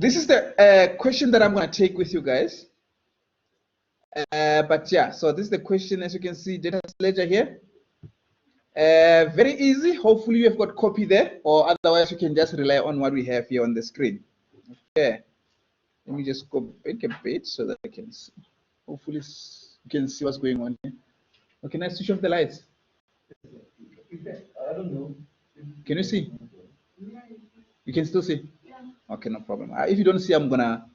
This is the question that I'm going to take with you guys. But yeah, so this is the question, as you can see, debtors ledger here. Very easy. Hopefully you have got copy there, or otherwise you can just rely on what we have here on the screen. Okay. Let me just go back a bit so that I can see. Hopefully you can see what's going on here. Oh, can I switch off the lights? I don't know. Can you see? You can still see? Yeah. Okay, no problem. If you don't see, I'm gonna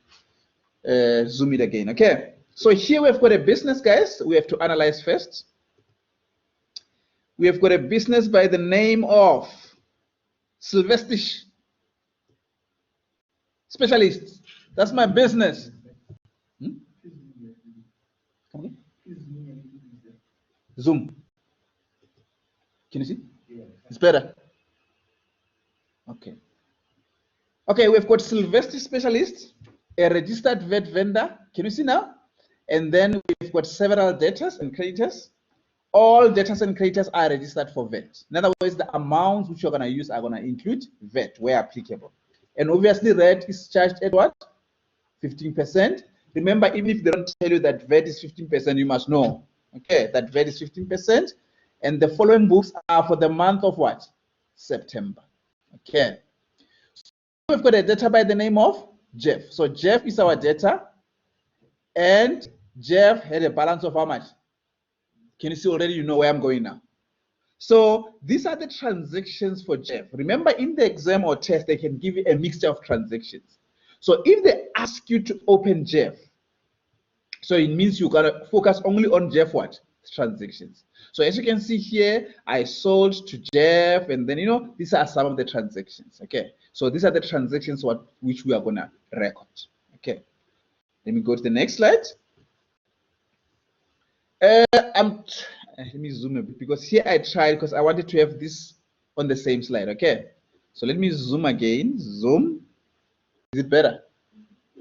zoom it again. Okay. So here we've got a business, guys. We have to analyze first. We have got a business by the name of Sylvester Specialists. That's my business. Zoom. Can you see? It's better. Okay. Okay, we've got Sylvester Specialists, a registered vet vendor. Can you see now? And then we've got several debtors and creditors. All debtors and creditors are registered for VAT. In other words, the amounts which you're going to use are going to include VAT where applicable. And obviously, VAT is charged at what? 15%. Remember, even if they don't tell you that VAT is 15%, you must know, okay, that VAT is 15%. And the following books are for the month of what? September. Okay. So we've got a debtor by the name of Jeff. So Jeff is our debtor. And Jeff had a balance of how much? Can you see already? You know where I'm going now. So these are the transactions for Jeff. Remember, in the exam or test, they can give you a mixture of transactions. So if they ask you to open Jeff, so it means you gotta focus only on Jeff what? Transactions. So as you can see here, I sold to Jeff, and then these are some of the transactions. Okay. So these are the transactions which we are gonna record. Okay. Let me go to the next slide. Let me zoom a bit because here I tried because I wanted to have this on the same slide. Okay, so let me zoom again. Zoom. Is it better?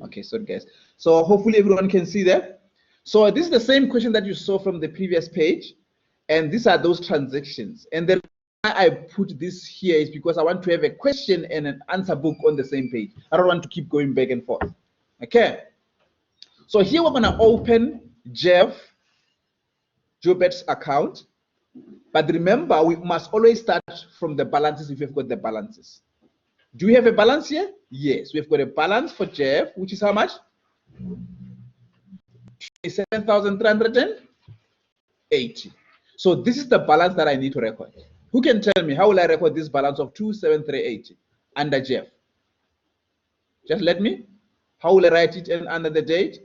Okay, sorry guys. So hopefully everyone can see that. So this is the same question that you saw from the previous page, and these are those transactions. And then why I put this here is because I want to have a question and an answer book on the same page. I don't want to keep going back and forth. Okay. So here we're gonna open Jeff Jobet's account, but remember we must always start from the balances if we've got the balances. Do we have a balance here? Yes, we've got a balance for Jeff, which is how much? 27,380. So this is the balance that I need to record. Who can tell me how will I record this balance of 27,380 under Jeff? Just let me. How will I write it under the date?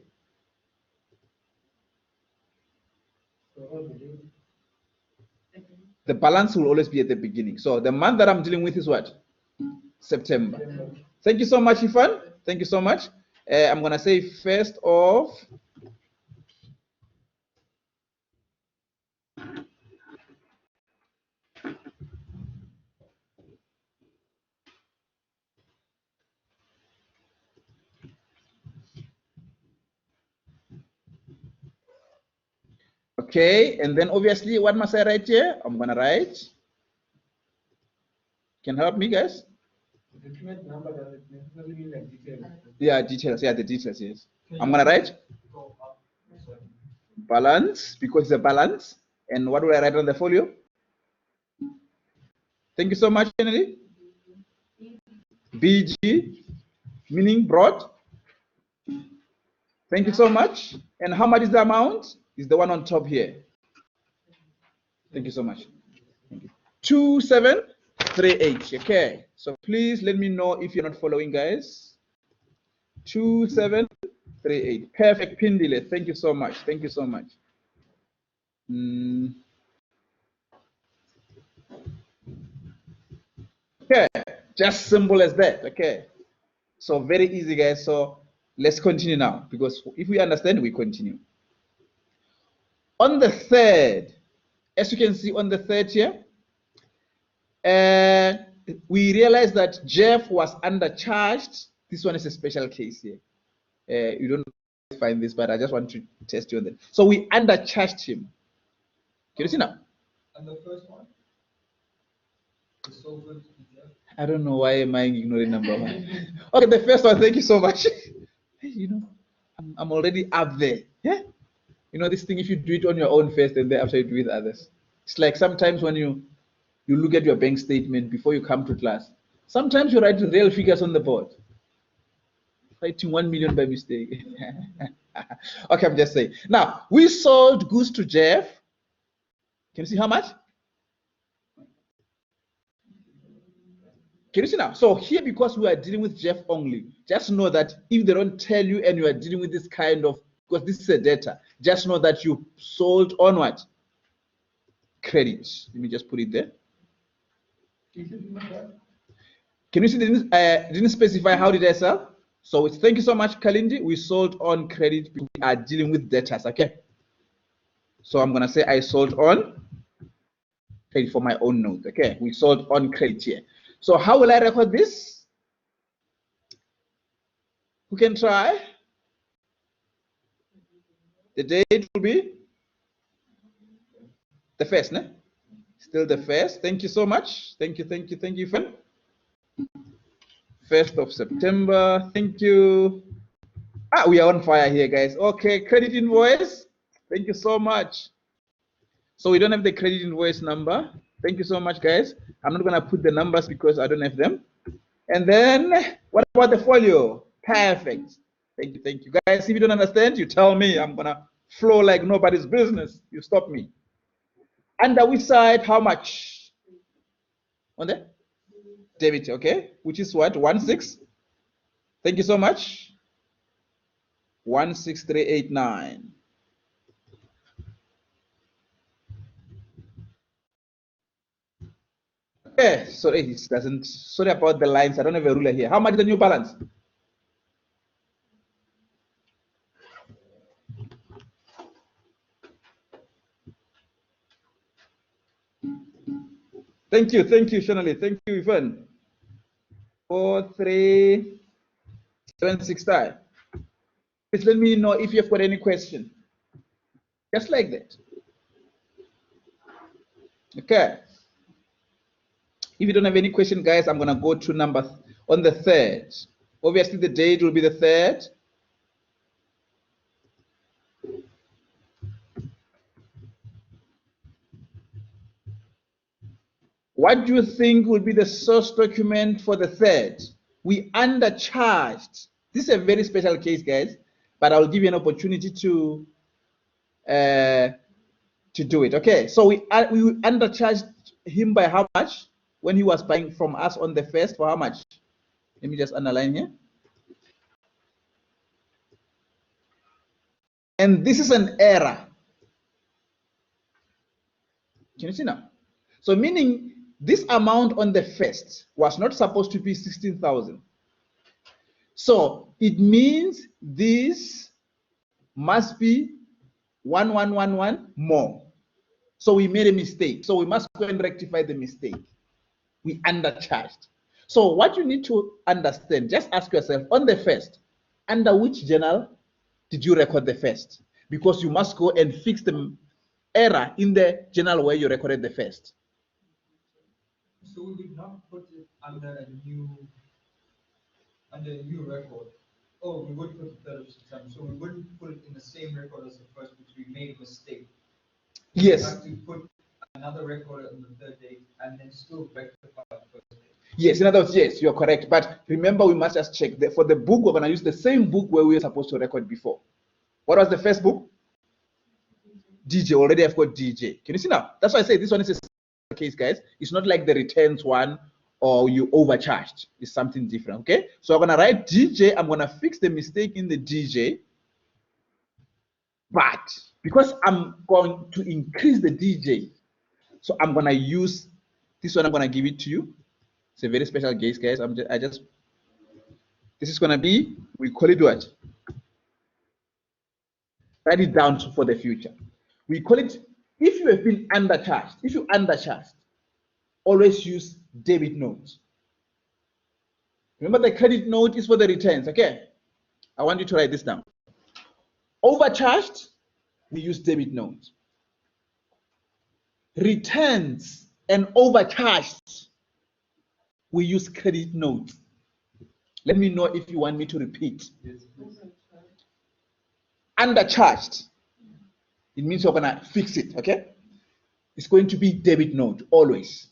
The balance will always be at the beginning. So the month that I'm dealing with is what? September. Thank you so much, Ifan. Thank you so much. I'm going to say 1st of okay, and then obviously what must I write here? I'm going to write. Can help me, guys? The document number doesn't necessarily mean like details. Yeah, details. Yeah, the details, yes. I'm going to write balance because it's a balance. And what will I write on the folio? Thank you so much, Kennedy. BG, meaning broad. Thank you so much. And how much is the amount? Is the one on top here. Thank you so much. Thank you. 2738. Okay. So please let me know if you're not following, guys. 2738. Perfect, Pindile. Thank you so much. Thank you so much. Okay. Just simple as that. Okay. So very easy, guys. So let's continue now, because if we understand, we continue. On the 3rd, as you can see on the 3rd here, we realized that Jeff was undercharged. This one is a special case here. You don't find this, but I just want to test you on that. So we undercharged him. Can you see now? And the first one? I don't know why am I ignoring number one. Okay, the first one, thank you so much. You know, I'm already up there. Yeah. You know, this thing, if you do it on your own first and then after you do it with others. It's like sometimes when you look at your bank statement before you come to class. Sometimes you write the real figures on the board. Writing 1 million by mistake. Okay, I'm just saying. Now, we sold goods to Jeff. Can you see how much? Can you see now? So here, because we are dealing with Jeff only, just know that if they don't tell you and you are dealing with this kind of, because this is a debtor, just know that you sold on what? Credit. Let me just put it there. Can you see they didn't specify how did I sell? So it's, thank you so much, Kalindi. We sold on credit. We are dealing with debtors, okay? So I'm gonna say I sold on credit for my own note, okay? We sold on credit here. So how will I record this? Who can try? The date will be the first, ne? Still the first. Thank you so much. Thank you, friend. 1st of September. Thank you. Ah, we are on fire here, guys. Okay, credit invoice. Thank you so much. So we don't have the credit invoice number. Thank you so much, guys. I'm not gonna put the numbers because I don't have them. And then what about the folio? Perfect. Thank you, guys. If you don't understand, you tell me. I'm gonna flow like nobody's business. You stop me. Under which side? How much? On the debit, okay? Which is what? 16. Thank you so much. 16389. Okay, sorry, it doesn't. Sorry about the lines. I don't have a ruler here. How much is the new balance? Thank you, Shonali. Thank you, Ivan. 43765. Please let me know if you've got any question. Just like that. Okay. If you don't have any question, guys, I'm gonna go to number on the 3rd. Obviously, the date will be the 3rd. What do you think will be the source document for the 3rd? We undercharged. This is a very special case, guys, but I'll give you an opportunity to do it. Okay, so we undercharged him by how much when he was buying from us on the 1st? For how much? Let me just underline here. And this is an error. Can you see now? So meaning this amount on the 1st was not supposed to be 16,000. So it means this must be 1111 more. So we made a mistake. So we must go and rectify the mistake. We undercharged. So what you need to understand, just ask yourself on the 1st, under which journal did you record the 1st? Because you must go and fix the error in the journal where you recorded the 1st. So we would not put it under a new record. Oh, we would put the 3rd of September. So we wouldn't put it in the same record as the 1st, because we made a mistake. Yes. We have to put another record on the 3rd date and then still rectify the 1st date. Yes, in other words, yes, you're correct. But remember, we must just check that for the book, we're going to use the same book where we were supposed to record before. What was the first book? DJ. Already I've got DJ. Can you see now? That's why I say this one is a case, guys. It's not like the returns one or you overcharged. It's something different, okay? So I'm going to write DJ. I'm going to fix the mistake in the DJ. But because I'm going to increase the DJ, so I'm going to use this one. I'm going to give it to you. It's a very special case, guys. This is going to be, we call it what? Write it down for the future. We call it, if you have been undercharged, if you undercharged, always use debit notes. Remember, the credit note is for the returns, okay? I want you to write this down. Overcharged, we use debit notes. Returns and overcharged, we use credit notes. Let me know if you want me to repeat. Yes, please. Undercharged, it means you're gonna fix it, okay? It's going to be debit note always.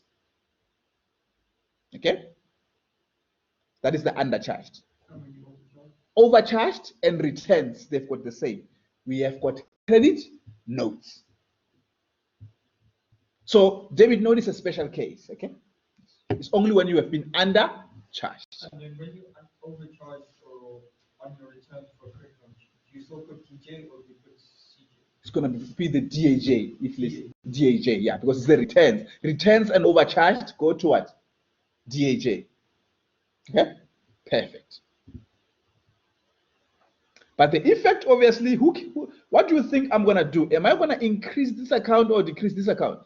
Okay? That is the undercharged. Overcharged and returns, they've got the same. We have got credit notes. So debit note is a special case, okay? It's only when you have been undercharged. And then when you overcharge or on your return for credit note, do you still put DJ or do you put CJ? It's going to be the DAJ, if it's DAJ, yeah, because it's the returns. Returns and overcharged go to what? DAJ. Okay? Perfect. But the effect, obviously, what do you think I'm going to do? Am I going to increase this account or decrease this account?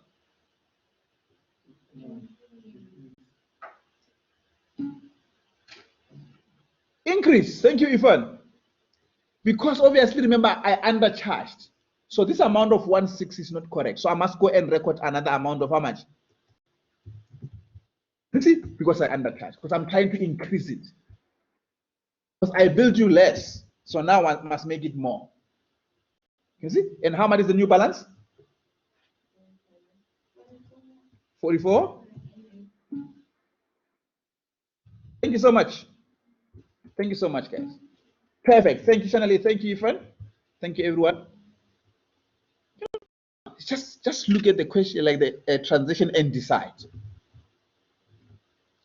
Increase. Thank you, Ifan. Because obviously, remember, I undercharged. So this amount of 160 is not correct. So I must go and record another amount of how much? You see? Because I undercharged. Because I'm trying to increase it. Because I billed you less. So now I must make it more. You see? And how much is the new balance? 44? Thank you so much. Thank you so much, guys. Perfect. Thank you, Shanali. Thank you, friend. Thank you, everyone. Just look at the question, like the transition, and decide.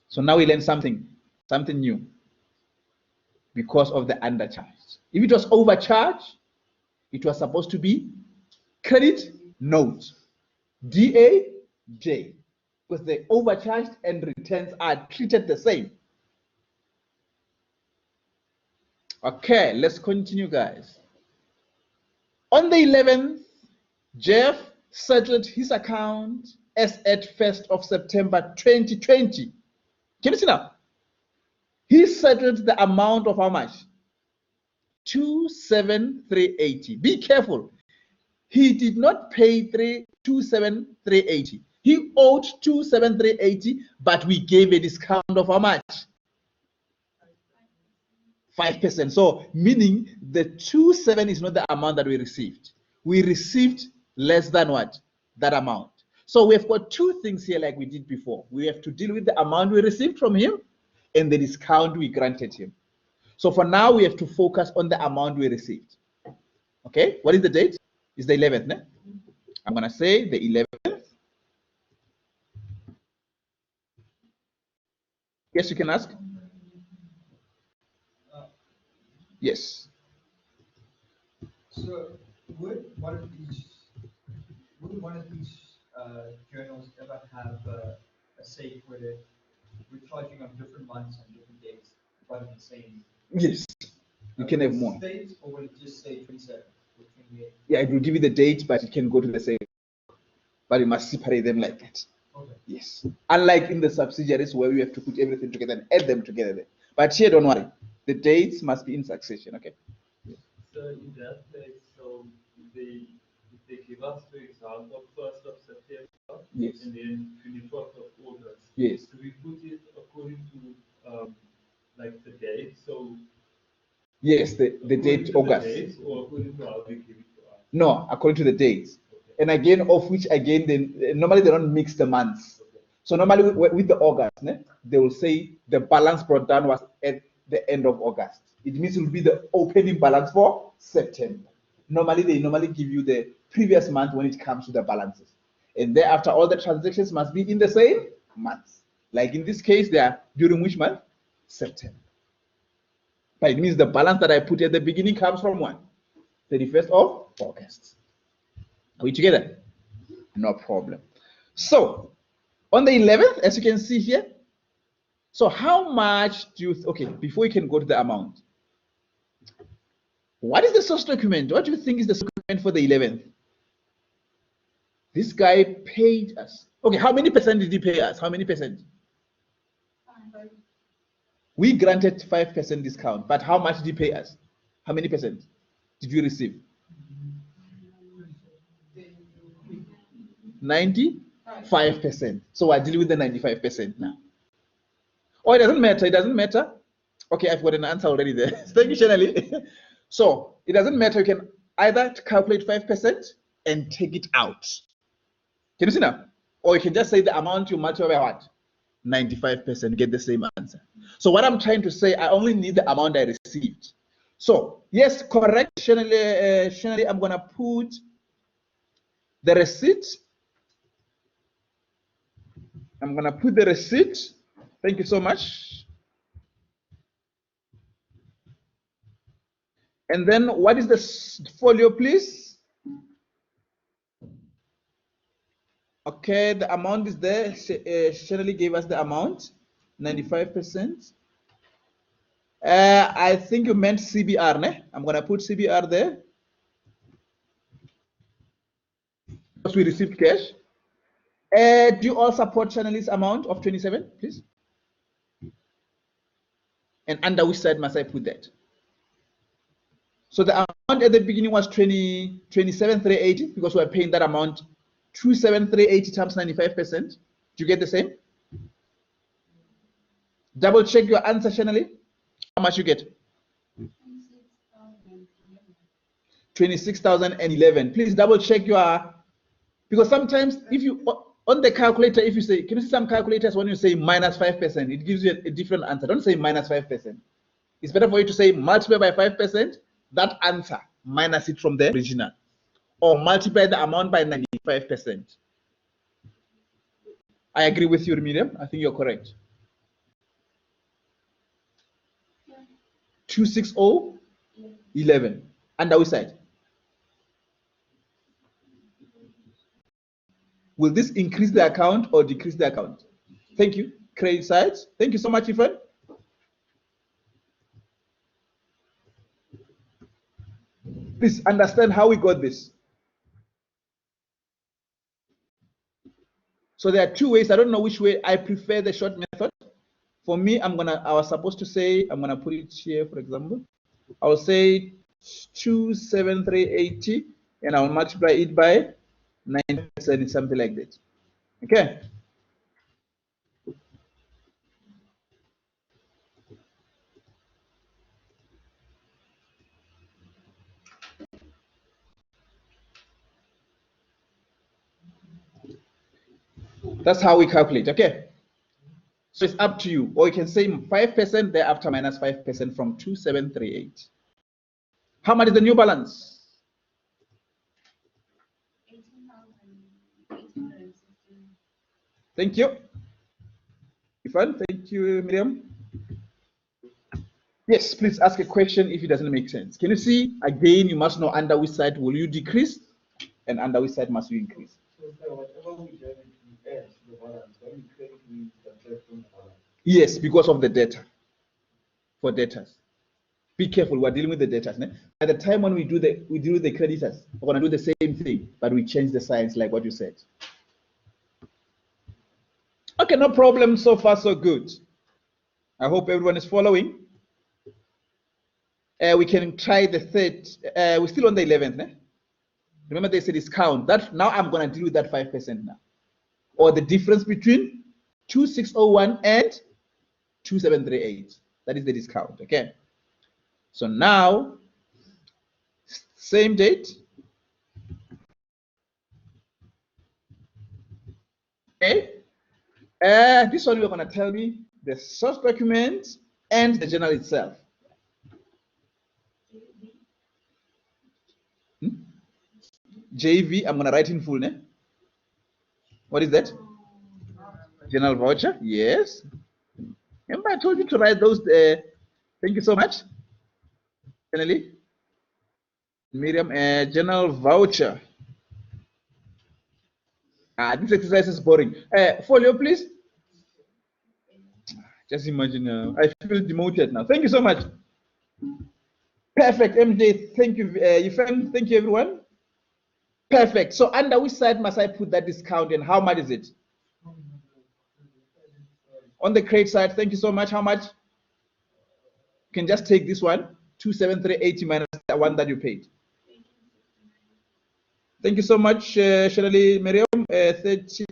So now we learn something new because of the undercharge. If it was overcharge, it was supposed to be credit note, DAJ, because the overcharged and returns are treated the same. Okay, let's continue, guys. On the 11th, Jeff settled his account as at 1st of September 2020. Can you see now? He settled the amount of how much? 27380. Be careful. He did not pay 27380. He owed 27380, but we gave a discount of how much? 5%. So meaning the 27 is not the amount that we received. We received less than what? That amount. So we've got two things here like we did before. We have to deal with the amount we received from him and the discount we granted him. So for now, we have to focus on the amount we received. Okay, what is the date? It's the 11th. Ne? I'm going to say the 11th. Yes, you can ask. Yes. So would one of these journals ever have a say where we're charging on different months and different dates, but in the same? Yes. You can have more. Date, or will it just say 27 or 28? Yeah, it will give you the date, but it can go to the same. But you must separate them like that. Okay. Yes. Unlike in the subsidiaries where we have to put everything together and add them together. But here, don't worry. The dates must be in succession. Okay. So in that case, so if they give us, for example, 1st of September, yes, and then 24th of August, yes, do we put it according to like the date? So yes, the date August. The dates, or according to how they give it to us? No, according to the dates. Okay. And again, of which again, normally they don't mix the months. Okay. So normally with the August, they will say the balance brought down was at the end of August. It means it will be the opening balance for September. Normally, they give you the previous month when it comes to the balances. And thereafter, all the transactions must be in the same month. Like in this case, they are during which month? September. But it means the balance that I put at the beginning comes from when? 31st of August. Are we together? No problem. So, on the 11th, as you can see here, so how much do you, okay, before you can go to the amount, what is the source document? What do you think is the source document for the 11th? This guy paid us. Okay, how many percent did he pay us? How many percent? 5. We granted 5% discount, but how much did he pay us? How many percent did you receive? 95%. So I deal with the 95% now. Oh, it doesn't matter. It doesn't matter. Okay, I've got an answer already there. Thank you, Shanali. So it doesn't matter. You can either calculate 5% and take it out. Can you see now? Or you can just say the amount you multiply by what? 95%, get the same answer. So what I'm trying to say, I only need the amount I received. So yes, correct, Shanali, I'm gonna put the receipt. I'm gonna put the receipt. Thank you so much. And then what is the folio, please? Okay, the amount is there. Shirley gave us the amount, 95%. I think you meant CBR, ne? I'm gonna put CBR there because we received cash. Do you all support Channelis amount of 27, please? And under which side must I put that? So the amount at the beginning was 27,380 because we're paying that amount 27,380 times 95%. Do you get the same? Double check your answer, Shanali. How much you get? 26,011. Please double check your, because sometimes if you on the calculator, if you say, can you see some calculators when you say minus 5%, it gives you a different answer. Don't say minus 5%. It's better for you to say multiply by 5%, that answer, minus it from the original, or multiply the amount by 95%. I agree with you, Miriam. I think you're correct. 26011. Under which side? Will this increase the account or decrease the account? Thank you. Credit side. Thank you so much, Ifan. Please understand how we got this. So there are two ways. I don't know which way I prefer the short method. For me, I was supposed to say, I'm gonna put it here, for example. I'll say 27380 and I'll multiply it by 9%, something like that. Okay. That's how we calculate. Okay. So it's up to you. Or you can say 5% thereafter minus 5% from 2738. How much is the new balance? 18,816. Thank you. Ifan, thank you, Miriam. Yes, please ask a question if it doesn't make sense. Can you see, again, you must know under which side will you decrease and under which side must you increase? So whatever we get, we add to the balance. When we credit, we subtract from the balance. Yes, because of the debtor. For debtors. Be careful, we're dealing with the debtors. Né? At the time when we deal with the creditors, we're going to do the same thing, but we change the signs like what you said. Okay, no problem. So far, so good. I hope everyone is following. We can try the third. We're still on the 11th. Né? Remember, they said discount. That now I'm going to deal with that 5% now, or the difference between 2601 and 2738. That is the discount. Okay. So now, same date. Okay. This one you're going to tell me the source document and the journal itself. JV, I'm going to write in full name. What is that? Journal voucher, yes. Remember I told you to write those. Thank you so much. Finally, Miriam, journal voucher. This exercise is boring. Folio, please. Just imagine, I feel demoted now. Thank you so much. Perfect, MJ. Thank you, Ifan. Thank you, everyone. Perfect. So under which side must I put that discount and how much is it? On the credit side, thank you so much. How much? You can just take this one, 27380 minus the one that you paid. Thank you so much, Shirley Miriam. 30.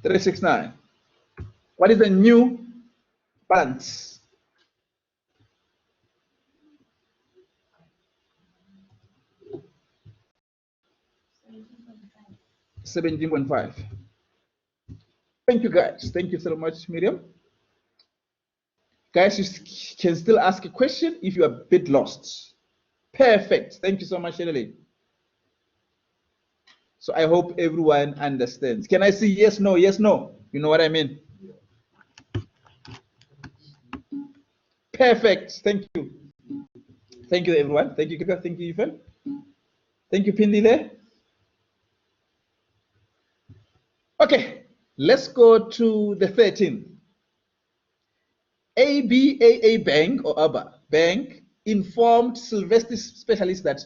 369. What is the new balance? $17.5. Thank you, guys. Thank you so much, Miriam. Guys, you can still ask a question if you are a bit lost. Perfect. Thank you so much, Shirley. So I hope everyone understands. Can I see yes, no, yes, no? You know what I mean? Perfect. Thank you. Thank you, everyone. Thank you, Kika. Thank you, Ifan. Thank you, Pindile. Okay, let's go to the 13th. ABAA Bank or ABA Bank informed Sylvester specialist that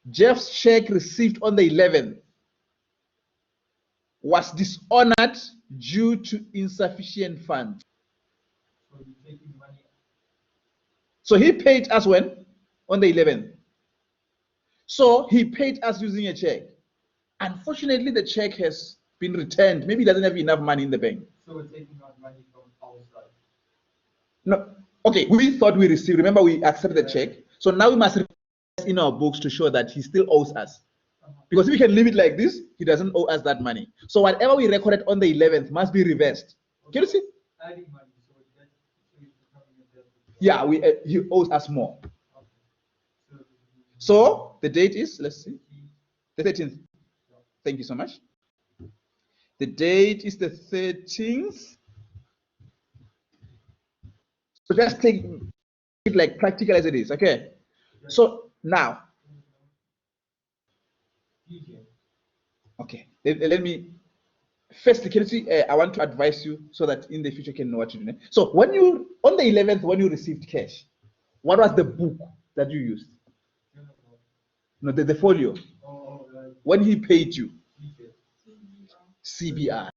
Jeff's check received on the 11th was dishonored due to insufficient funds. So you're taking money. So he paid us when? On the 11th. So he paid us using a check. Unfortunately, the check has been returned. Maybe he doesn't have enough money in the bank. So we're taking out money from our side. No. Okay, we thought we received. Remember, we accepted the check. So now we must reverse in our books to show that he still owes us. Because if we can leave it like this, he doesn't owe us that money. So whatever we recorded on the 11th must be reversed. Can you see? Adding money, so it's becoming a debt. Yeah, he owes us more. So the date is, let's see, the 13th. Thank you so much. The date is the 13th. So just take it like practical as it is, okay? So now, okay, let me, firstly, can you see, I want to advise you so that in the future you can know what to do. So when you, on the 11th, when you received cash, what was the book that you used? No, the folio. When he paid you? CBR.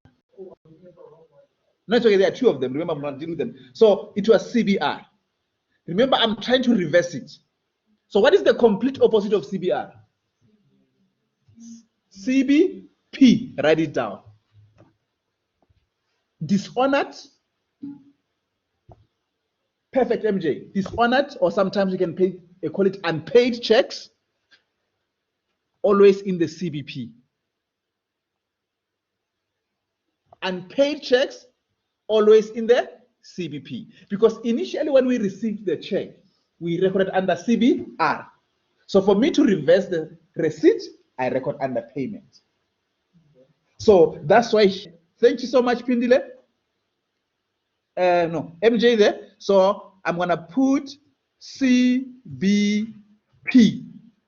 No, it's okay, there are two of them. Remember, I'm not dealing with them. So it was CBR. Remember, I'm trying to reverse it. So what is the complete opposite of CBR? CBP. Write it down. Dishonored. Perfect, MJ. Dishonored, or sometimes you can call it unpaid checks. Always in the CBP. Unpaid checks, always in the CBP. Because initially when we received the check, we recorded under CBR. So for me to reverse the receipt, I record under payment. So that's why, thank you so much, Pindile. No, MJ there. So I'm gonna put CBP.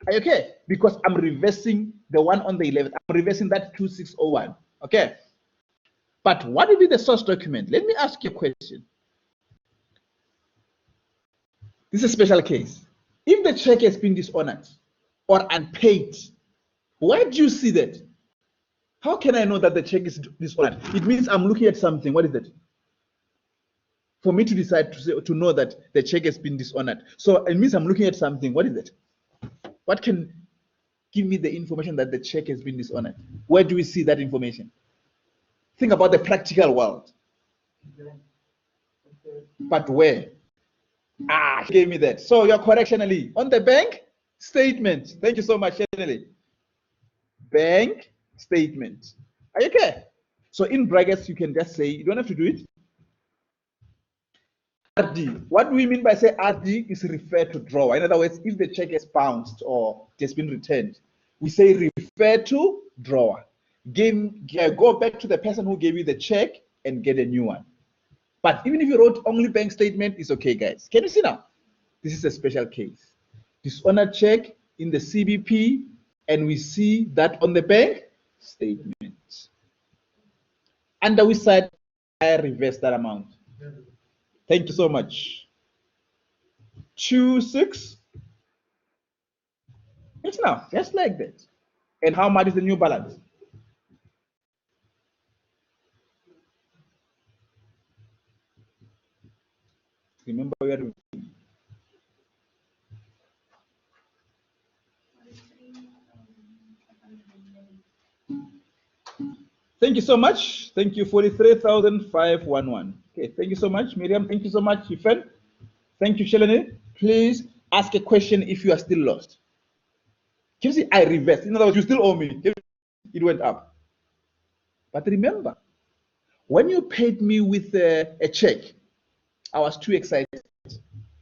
Are you okay? Because I'm reversing the one on the 11th. I'm reversing that 2601. Okay. But what will be the source document? Let me ask you a question. This is a special case. If the check has been dishonored or unpaid, where do you see that? How can I know that the check is dishonored? It means I'm looking at something. What is it? For me to decide to know that the check has been dishonored. So it means I'm looking at something. What is it? What can give me the information that the check has been dishonored? Where do we see that information? Think about the practical world. But where? Ah, he gave me that. So you're correct, Shanali. On the bank statement. Thank you so much, Shanali. Bank statement. Are you okay? So in brackets, you can just say, you don't have to do it. RD. What do we mean by say RD is refer to drawer? In other words, if the check is bounced or it has been returned, we say refer to drawer. Go back to the person who gave you the check and get a new one. But even if you wrote only bank statement, it's okay, guys. Can you see now? This is a special case. Dishonored check in the CBP, and we see that on the bank statement. Under which side I reverse that amount? Thank you so much. 26. It's now just like that. And how much is the new balance? Remember, we are. Thank thank you so much. Thank you, 43,511. Okay, thank you so much, Miriam. Thank you so much, Ifen. Thank you, Shelene. Please ask a question if you are still lost. Can you see I reversed? In other words, you still owe me. It went up. But remember, when you paid me with a check, I was too excited.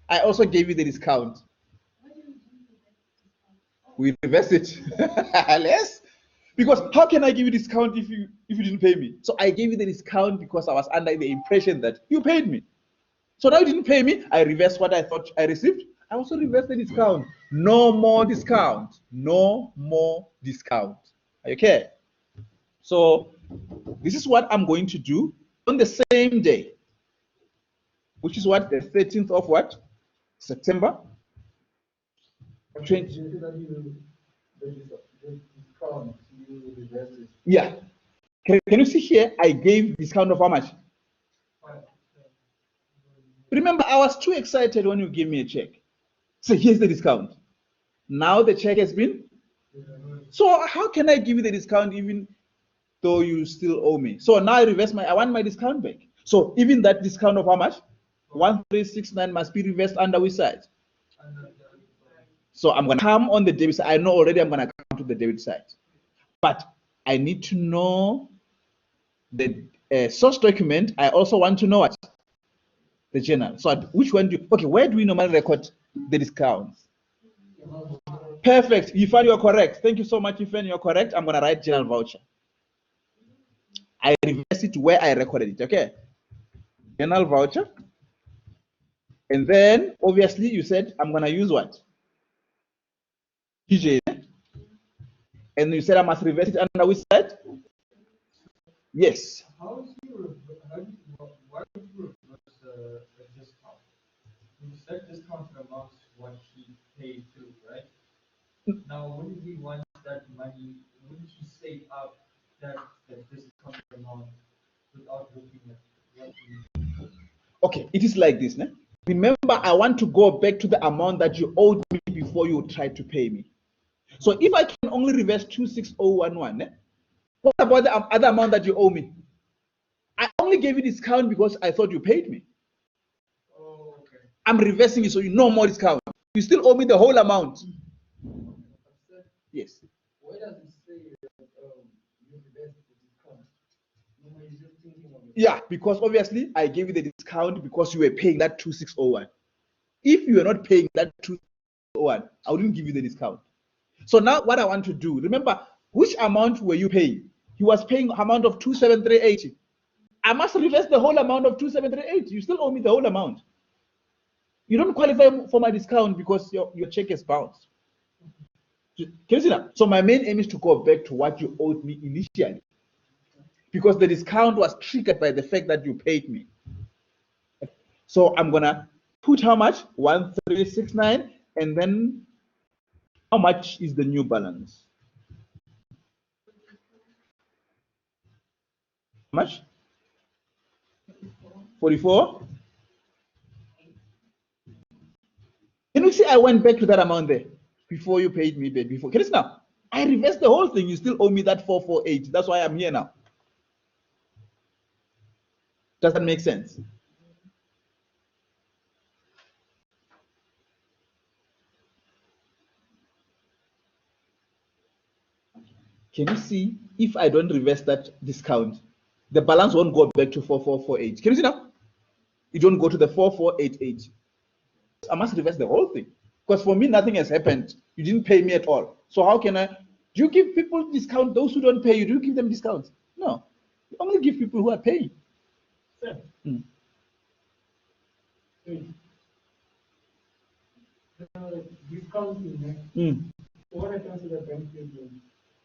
I also gave you the discount. We reversed it. Yes. Because how can I give you discount if you didn't pay me? So I gave you the discount because I was under the impression that you paid me. So now you didn't pay me. I reversed what I thought I received. I also reversed the discount. No more discount. No more discount. Okay. So this is what I'm going to do on the same day, which is what, the 13th of what? September 20. Yeah. Can you see here? I gave discount of how much? Remember, I was too excited when you gave me a check. So here's the discount. Now the check has been. So how can I give you the discount even though you still owe me? So now I want my discount back. So even that discount of how much? 1369 must be reversed under which side? So I'm going to come on the debit side. I know already I'm going to come to the debit side. But I need to know the source document. I also want to know what? The journal. So which one do you, okay, where do we normally record the discounts? Perfect. Ifan, you're correct. Thank you so much, Ifan. You're correct. I'm going to write journal voucher. I reverse it where I recorded it. Okay. Journal voucher. And then, obviously, you said I'm going to use what? TJ. And you said I must reverse it under which side? Yes. Why would you reverse the discount? You said discounted amounts what he paid to, right? Now, wouldn't he want that money? Wouldn't he save up that discounted amount without looking at what he? Okay, it is like this. Ne? Remember, I want to go back to the amount that you owed me before you tried to pay me. So if I can only reverse 26011, ne? What about the other amount that you owe me? I only gave you discount because I thought you paid me. Oh, okay. I'm reversing it so you no more discount. You still owe me the whole amount. Yes. Why does it say that you reverse the discount? You're just thinking of it. Yeah, because obviously I gave you the discount because you were paying that 2601. If you were not paying that 2601, I wouldn't give you the discount. So now what I want to do, remember, which amount were you paying? He was paying amount of 27380. I must reverse the whole amount of 27380. You still owe me the whole amount. You don't qualify for my discount because your check is bounced. Can you see that? So my main aim is to go back to what you owed me initially, because the discount was triggered by the fact that you paid me. So I'm gonna put how much? 1369, and then how much is the new balance? How much? 44. Can you see I went back to that amount there before you paid me back before? Can you see now? I reversed the whole thing. You still owe me that 448. That's why I'm here now. Does that make sense? Can you see if I don't reverse that discount, the balance won't go back to 4448. Can you see now? It won't go to the 4488. I must reverse the whole thing. Because for me, nothing has happened. You didn't pay me at all. So how can I? Do you give people discount? Those who don't pay you, do you give them discounts? No. You only give people who are paying. Sir. Mm. Discounting, what happens to the bank statement?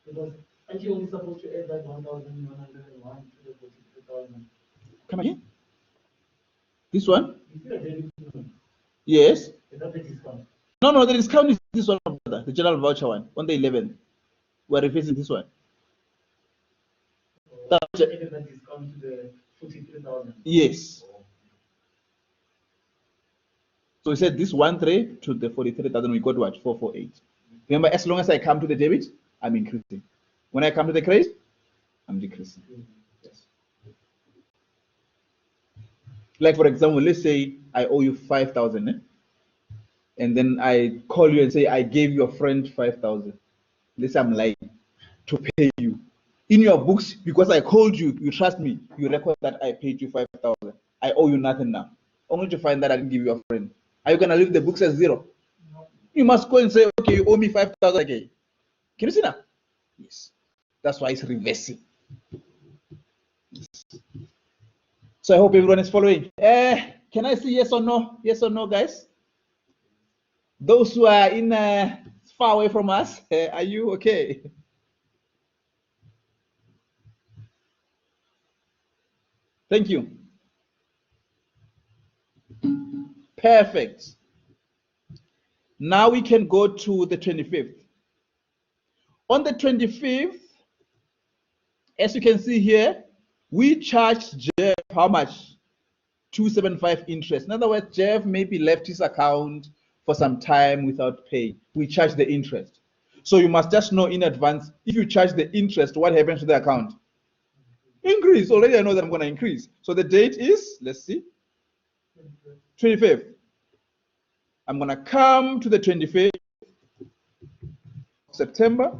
Because aren't you only supposed to add that 1,101 to the 42,000? Come again? This one? You see the debit note? Yes. Is that the discount? No, the discount is this one, brother, the general voucher one, on the 11th. We're replacing this one. Or added that discount to the 43,000? Yes. So we said this 13 to the 43,000, we got what? 448. Remember, as long as I come to the debit, I'm increasing. When I come to the credit, I'm decreasing. Yes. Like for example, let's say I owe you 5,000, and then I call you and say I gave your friend 5,000. Let's say I'm lying to pay you. In your books, because I called you, you trust me, you record that I paid you 5,000. I owe you nothing now. Only to find that I didn't give you a friend. Are you gonna leave the books as zero? No. You must go and say, okay, you owe me 5,000 again. Can you see now? Yes. That's why it's reversing. So I hope everyone is following. Can I see yes or no? Yes or no, guys? Those who are in far away from us, are you okay? Thank you. Perfect. Now we can go to the 25th. On the 25th, as you can see here, we charged Jeff how much? 275 interest. In other words, Jeff maybe left his account for some time without pay. We charge the interest. So you must just know in advance, if you charge the interest, what happens to the account? Increase. Already I know that I'm going to increase. So the date is, let's see, 25th. I'm going to come to the 25th of September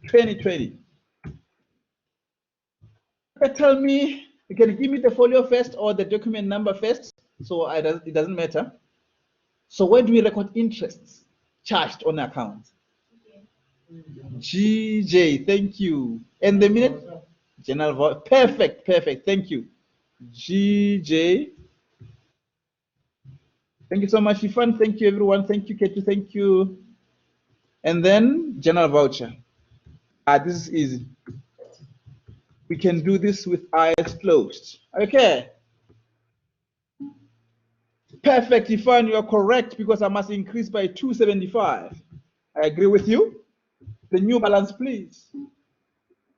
2020. Tell me, you can give me the folio first or the document number first, so it doesn't matter. So where do we record interests charged on account? GJ, thank you. And the minute general vote, perfect, thank you. GJ. Thank you so much, Ifan. Thank you, everyone. Thank you, Ketu. Thank you. And then general voucher. This is easy. We can do this with eyes closed. Okay. Perfect, Ifan. You are correct because I must increase by 275. I agree with you. The new balance, please.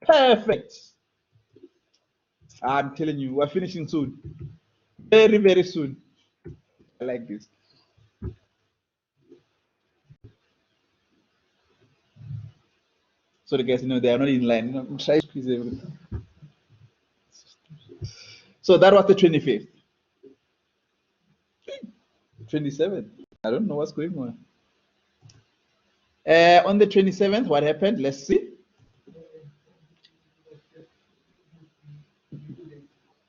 Perfect. I'm telling you, we're finishing soon. Very, very soon. I like this. So the guys, they are not in line. Try to squeeze everything. So that was the 25th. 27th. I don't know what's going on. On the 27th, what happened? Let's see.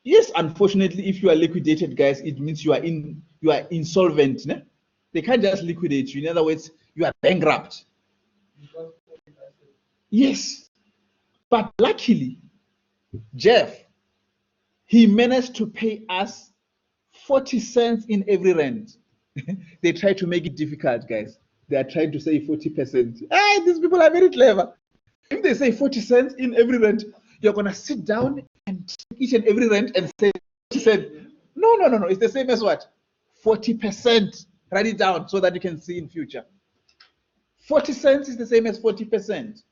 Yes, unfortunately, if you are liquidated, guys, it means you are insolvent. Ne? They can't just liquidate you. In other words, you are bankrupt. Yes. But luckily, Jeff, he managed to pay us 40 cents in every rent. They try to make it difficult, guys. They are trying to say 40%. Ah, these people are very clever. If they say 40 cents in every rent, you're going to sit down and take each and every rent and say 40 cents. No. It's the same as what? 40%. Write it down so that you can see in future. 40 cents is the same as 40%.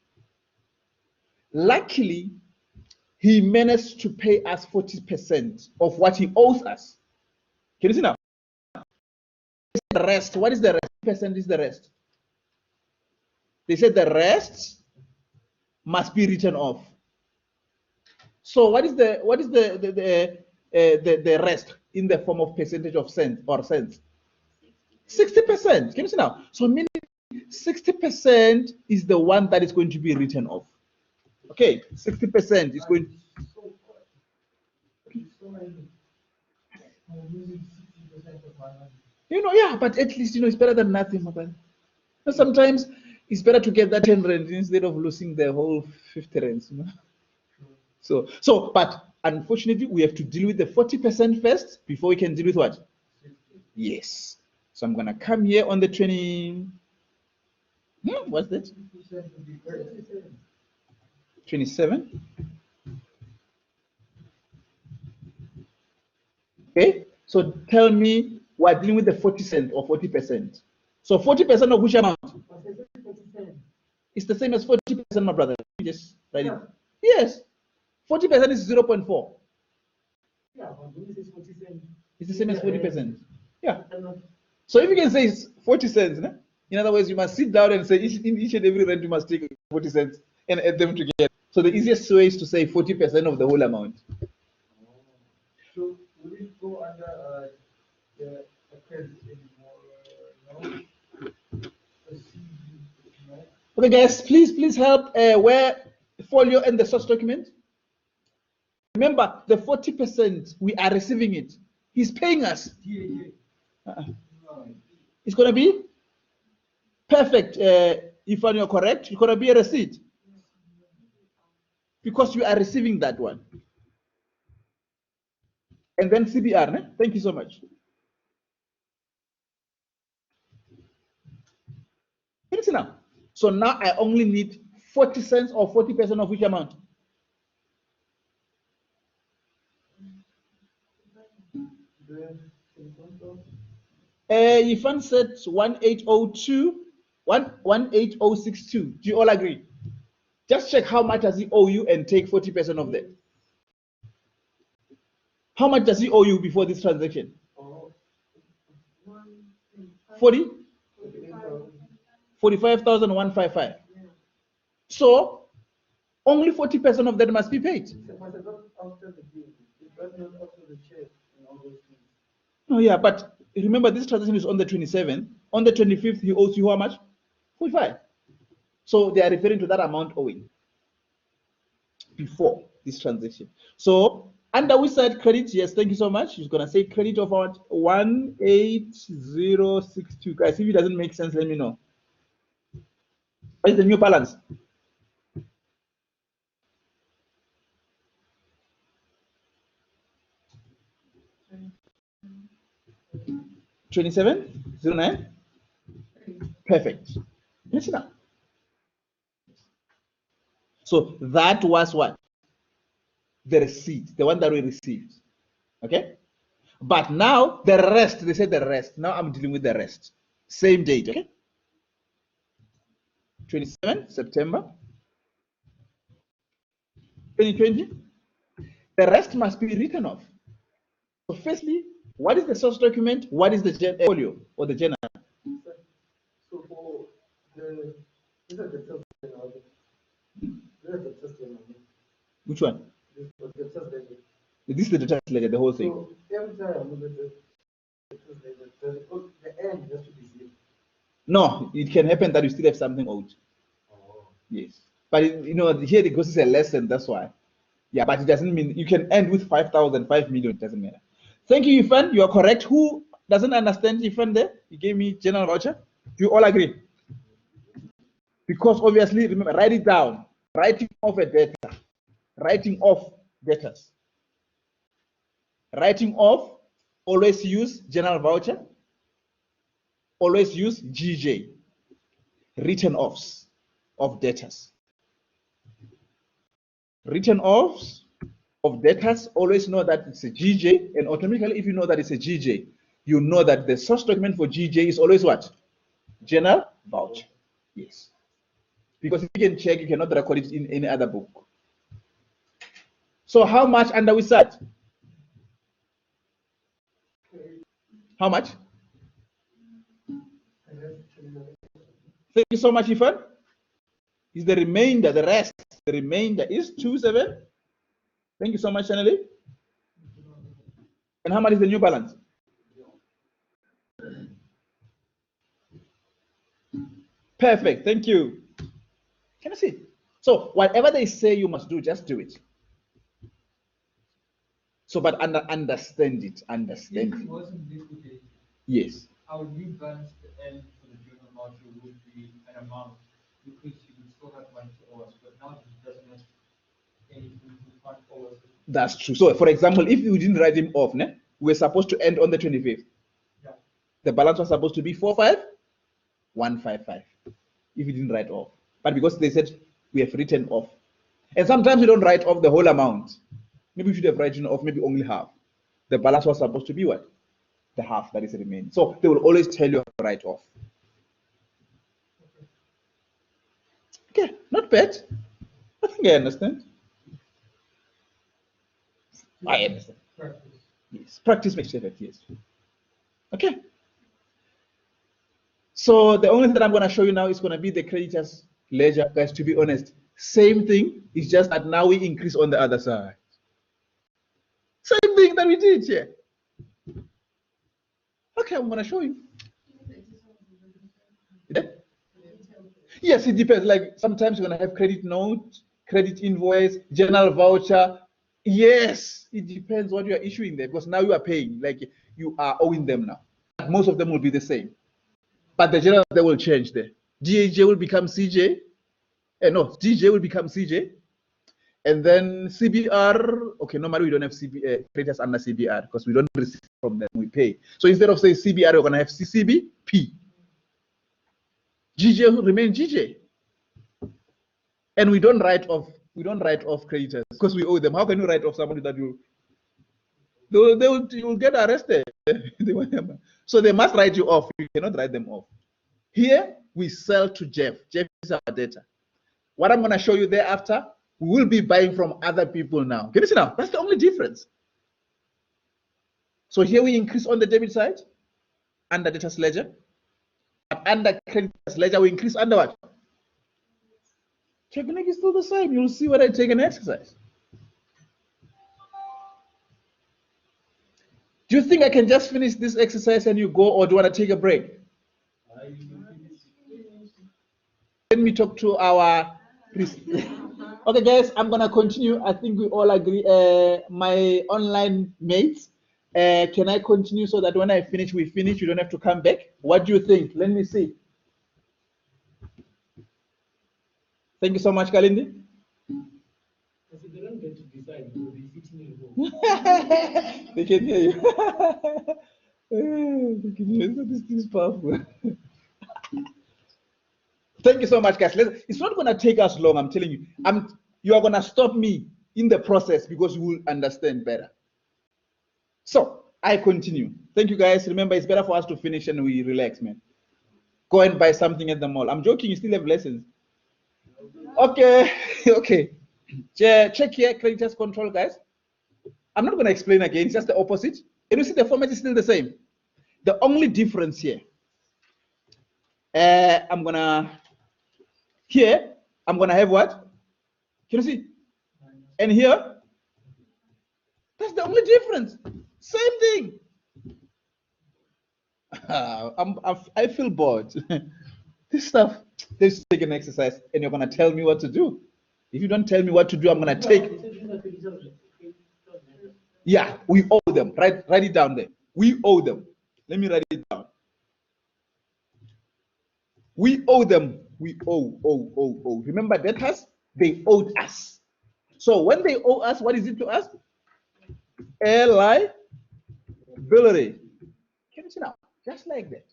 Luckily, he managed to pay us 40% of what he owes us. Can you see now? The rest, what is the rest? Percent is the rest. They said the rest must be written off. So what is the rest in the form of percentage of cents or cents? 60%. Can you see now? So meaning 60% is the one that is going to be written off. Okay, 60% is going. Yeah, but at least it's better than nothing. Sometimes it's better to get that 10 rand instead of losing the whole 50 rands. So, but unfortunately, we have to deal with the 40% first before we can deal with what? Yes. So I'm gonna come here on the 20. What's that? 27. Okay. So tell me, we're dealing with the 40 cent or 40%. So 40% of which amount? It's the same as 40%, my brother. Let me just write it. Yes. 40% is 0.4. Yeah, but when you say 40 cents, it's the same as 40%. Yeah. So if you can say it's 40 cents, in other words, you must sit down and say each and every rent you must take 40 cents and add them together. So the easiest way is to say 40% of the whole amount. So will it go under the credit anymore? No? The CD, no? Okay, guys, please help. Where folio and the source document? Remember, the 40% we are receiving it. He's paying us. It's gonna be perfect. If you're correct, it's gonna be a receipt because you are receiving that one. And then CBR. Ne? Thank you so much. Can you see now? So now I only need 40 cents or 40% of which amount? Ifan said 1802, 18062. Do you all agree? Just check how much does he owe you and take 40% of that. How much does he owe you before this transaction? 40? 45,155. So only 40% of that must be paid. Oh yeah, but remember this transaction is on the 27th. On the 25th, he owes you how much? 45. So they are referring to that amount owing before this transaction. So under which side credit? Yes, thank you so much. He's gonna say credit of what? 18062. Guys, if it doesn't make sense, let me know. What is the new balance? $27.09. Perfect. Listen up. So that was what? The receipt, the one that we received. Okay? But now the rest, they said the rest. Now I'm dealing with the rest. Same date, okay? 27 September 2020. The rest must be written off. So firstly, what is the source document? What is the folio or the journal? So for the Which one? This is the debtors ledger, the whole thing. So every time I look at the end has to be zero. No, it can happen that you still have something owed. Oh. Yes. But you know, here it goes, it's a lesson, that's why. Yeah, but it doesn't mean you can end with 5,000, 5 million, it doesn't matter. Thank you, Ifan. You are correct. Who doesn't understand Ifan there? He gave me general voucher. Do you all agree? Because obviously, remember, write it down. Writing off a debtor. Writing off debtors. Writing off, always use general voucher. Always use GJ. Written offs of debtors. Written offs of debtors, always know that it's a GJ, and automatically, if you know that it's a GJ, you know that the source document for GJ is always what? General voucher. Yes. Because if you can check, you cannot record it in any other book. So how much under which side? How much? Thank you so much, Ifan. Is the remainder, the rest, the remainder is 27. Thank you so much, Chaneli. And how much is the new balance? Perfect, thank you. Can I see? So whatever they say you must do, just do it. So, but understand it, understand If it it. wasn't liquidated, Yes. our new balance to end for the journal voucher would be an amount because you would still have money to owe us, but now he doesn't have anything to can't owe us. That's true. So, for example, if you didn't write him off, we're supposed to end on the 25th. Yeah. The balance was supposed to be 45,155 if you didn't write off. But because they said we have written off, and sometimes you don't write off the whole amount. Maybe you should have written off maybe only half. The balance was supposed to be what? The half that is remaining. So they will always tell you to write off. Okay, not bad. I think I understand. I understand. Practice. Yes, practice makes perfect. Yes. Okay. So the only thing that I'm going to show you now is going to be the creditors ledger, guys. To be honest, Same thing, it's just that now we increase on the other side. Same thing that we did here. Okay, I'm gonna show you. Yeah? Yes, it depends. Like sometimes you're gonna have credit note, credit invoice, general voucher. Yes, it depends what you are issuing there, because now you are paying, like you are owing them now. Most of them will be the same, but the general they will change there. DAJ will become CJ, no, DJ will become CJ, and then CBR. Okay, normally we don't have creditors under CBR because we don't receive from them, we pay. So instead of say CBR, we're gonna have CCBP. GJ will remain GJ, and we don't write off creditors because we owe them. How can you write off somebody that you will get arrested? So they must write you off. You cannot write them off. Here we sell to Jeff. Jeff is our debtor. What I'm going to show you thereafter, we will be buying from other people now. Can you see now? That's the only difference. So here we increase on the debit side under debtors ledger. But under creditors ledger, we increase under what? Technique is still the same. You'll see when I take an exercise. Do you think I can just finish this exercise and you go, or do you want to take a break? Let me talk to our okay, guys, I'm gonna continue. I think we all agree. My online mates, can I continue so that when I finish, we finish? You don't have to come back. What do you think? Let me see. Thank you so much, Kalindi. They don't get to decide. They can hear you. They can hear you. This is powerful. Thank you so much, guys. It's not going to take us long. I'm telling you. You are going to stop me in the process because you will understand better. So I continue. Thank you, guys. Remember, it's better for us to finish and we relax, man. Go and buy something at the mall. I'm joking. You still have lessons. Okay. Okay. Check here, creditors control, guys. I'm not going to explain again. It's just the opposite. And you see the format is still the same. The only difference here, I'm going to have what? Can you see? And here, that's the only difference. Same thing. I feel bored. This stuff, let's take an exercise and you're going to tell me what to do. If you don't tell me what to do, I'm going to take. Yeah, we owe them. Write it down there. We owe them. Let me write it down. We owe them. We owe. Remember debtors? They owed us. So when they owe us, what is it to us? Liability. Can you see now? Just like that.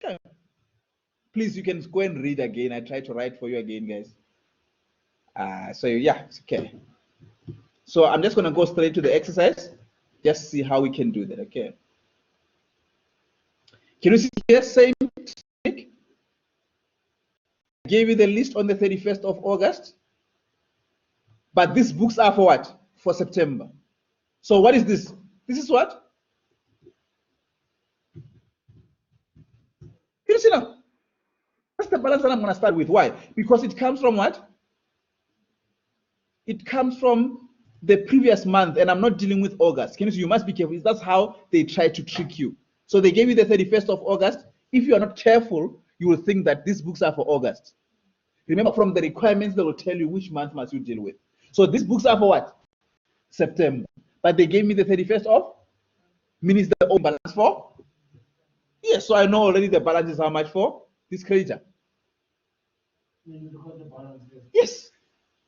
Okay. Please, you can go and read again. I try to write for you again, guys. So yeah, it's okay. So I'm just going to go straight to the exercise. Just see how we can do that, okay? Can you see here, same technique? I gave you the list on the 31st of August. But these books are for what? For September. So what is this? This is what? Can you see now? That's the balance that I'm going to start with. Why? Because it comes from what? It comes from the previous month, and I'm not dealing with August. Can you see? You must be careful. That's how they try to trick you. So they gave you the 31st of August. If you are not careful, you will think that these books are for August. Remember, from the requirements, they will tell you which month must you deal with. So these books are for what? September. But they gave me the 31st of, means the own balance for? Yes, so I know already the balance is how much for this creditor. Yes.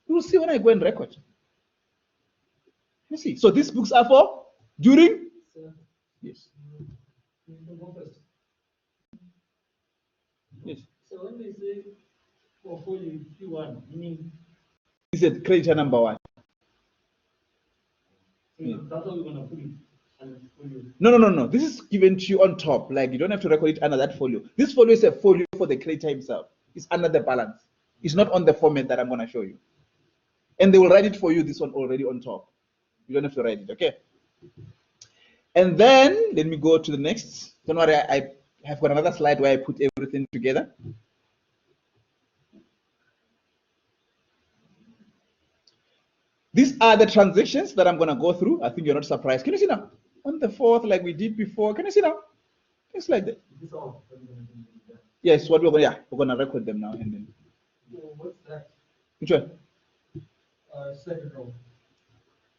You will see when I go and record. You see, so these books are for during? Yes. Yes. So when they say portfolio Q1, meaning is it creditor number 1? Yeah. That's how we're gonna put it. No. This is given to you on top. Like you don't have to record it under that folio. This folio is a folio for the creditor himself. It's under the balance. It's not on the format that I'm gonna show you. And they will write it for you, this one already on top. You don't have to write it, okay? And then let me go to the next. Don't worry, I've got another slide where I put everything together. These are the transactions that I'm going to go through. I think you're not surprised. Can you see now? On the 4th, like we did before. Can you see now? Things like that. Yes, what we're going to record them now. And then. What's that? Which one? Second row.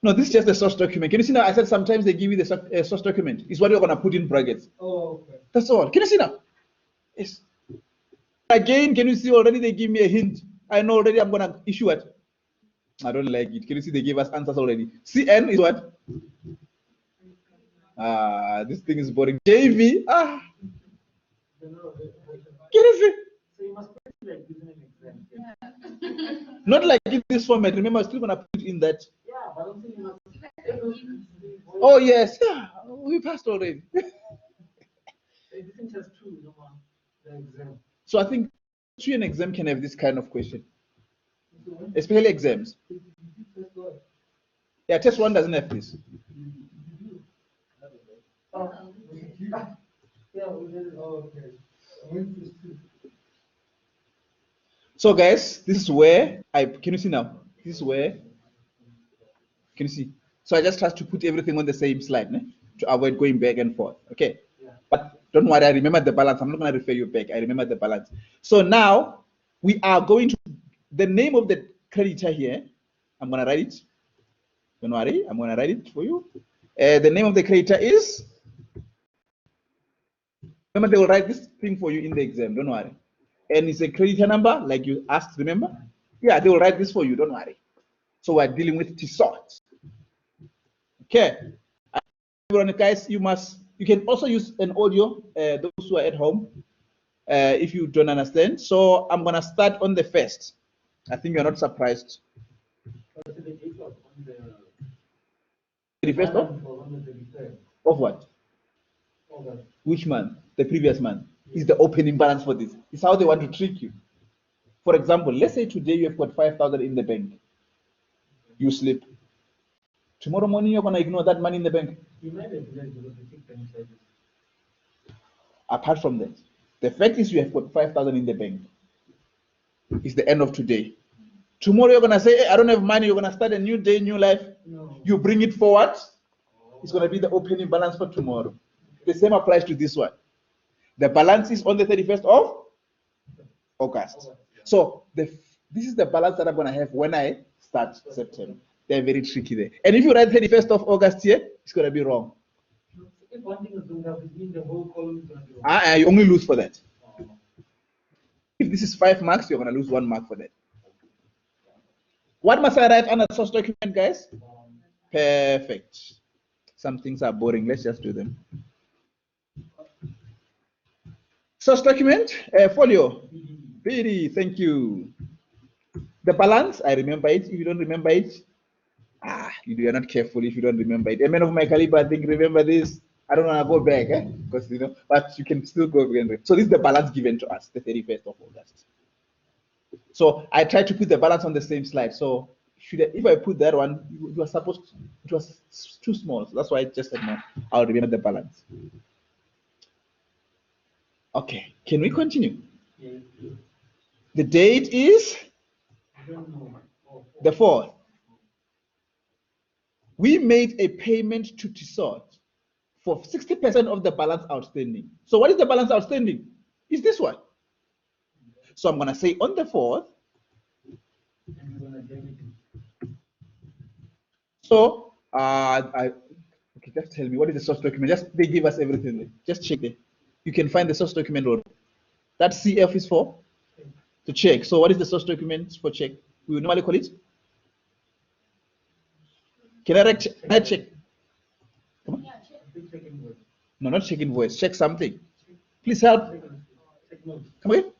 No, this is just the source document. Can you see now? I said sometimes they give you the source document. It's what you're going to put in brackets. Oh, okay. That's all. Can you see now? Yes. Again, can you see already they give me a hint? I know already I'm going to issue it. I don't like it. Can you see they gave us answers already? CN is what? This thing is boring. JV. Can you see? So you must put it like this in an exam. Not like in this format. Remember, I'm still going to put it in that. Yeah, but I don't think you must. Oh, yes. Yeah, we passed already. This is just true, the exam. So I think an exam can have this kind of question, especially exams. Yeah, test 1 doesn't have this. So guys, this is where can you see now? This is where, can you see? So I just try to put everything on the same slide to avoid going back and forth. Okay. But don't worry, I remember the balance. I'm not going to refer you back. I remember the balance. So now we are going to the name of the creditor here. I'm going to write it. Don't worry, I'm going to write it for you. The name of the creditor is. Remember, they will write this thing for you in the exam. Don't worry. And it's a creditor number, like you asked. Remember? Yeah, they will write this for you. Don't worry. So we're dealing with Tissot. Okay. Everyone, guys, you can also use an audio. Those who are at home, if you don't understand. So I'm gonna start on the 1st. I think you're not surprised. 31st of what? Which month? The previous month. Is the opening balance for this. It's how they want to trick you. For example, let's say today you have got 5,000 in the bank. You sleep. Tomorrow morning you're gonna ignore that money in the bank. Apart from that, the fact is you have got 5,000 in the bank. It's the end of today. Tomorrow you're gonna say, hey, I don't have money. You're gonna start a new day, new life. No. You bring it forward. It's gonna be the opening balance for tomorrow. The same applies to this one. The balance is on the 31st of August. So this is the balance that I'm gonna have when I start September. They're very tricky there. And if you write 31st of August here, it's gonna be wrong. If one thing is going up, it means the whole column is going to be wrong. You only lose for that. If this is 5 marks, you're gonna lose 1 mark for that. What must I write on a source document, guys? Perfect. Some things are boring. Let's just do them. Source document, folio. PD, thank you. The balance, I remember it. If you don't remember it, you are not careful if you don't remember it. A man of my caliber, I think, remember this. I don't want to go back, because but you can still go again. So this is the balance given to us, the 31st of August. So I tried to put the balance on the same slide. So if I put that one, you are supposed to, it was too small. So that's why I just said no. I'll remember the balance. Okay, can we continue? Yeah. The date is the 4th. We made a payment to Tissot for 60% of the balance outstanding. So what is the balance outstanding? Is this one. So I'm going to say on the 4th. So okay, just tell me, what is the source document? They give us everything. Just check it. You can find the source document. That CF is for to check. So what is the source document for check? We would normally call it. Can I check? Come on. No, not check invoice. Check something. Please help. Come again.